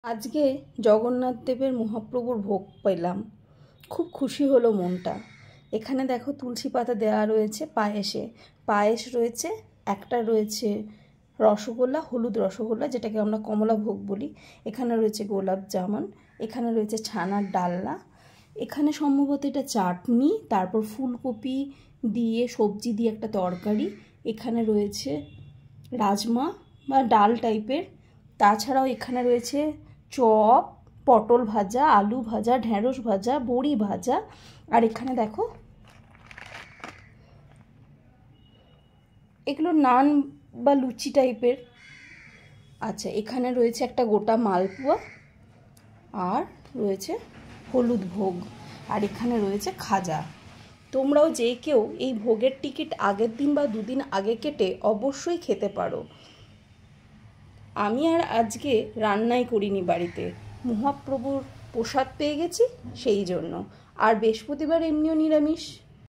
আজকে জগন্নাথ দেবের মহাপ্রভুর ভোগ পেলাম, খুব খুশি হলো মনটা। এখানে দেখো তুলসী পাতা দেওয়া রয়েছে পায়েস রয়েছে, একটা রয়েছে রসগোল্লা, হলুদ রসগোল্লা যেটাকে আমরা কমলা ভোগ বলি, এখানে রয়েছে গোলাপ জামুন, এখানে রয়েছে ছানার ডালনা, এখানে সম্ভবত এটা চাটনি, তারপর ফুলকপি দিয়ে সবজি দিয়ে একটা তরকারি, এখানে রয়েছে রাজমা বা ডাল টাইপের, তাছাড়াও এখানে রয়েছে চপ, পটল ভাজা, আলু ভাজা, ঢেঁড়স ভাজা, বড়ি ভাজা, আর এখানে দেখো এগুলো নান বা লুচি টাইপের। আচ্ছা, এখানে রয়েছে একটা গোটা মালপোয়া, আর রয়েছে হলুদ ভোগ, আর এখানে রয়েছে খাজা। তোমরাও যে কেউ এই ভোগের টিকিট আগের দিন বা দুদিন আগে কেটে অবশ্যই খেতে পারো। আমি আর আজকে রান্নাই করিনি বাড়িতে, মহাপ্রভুর প্রসাদ পেয়ে গেছি সেই জন্য। আর বৃহস্পতিবার এমনিও নিরামিষ।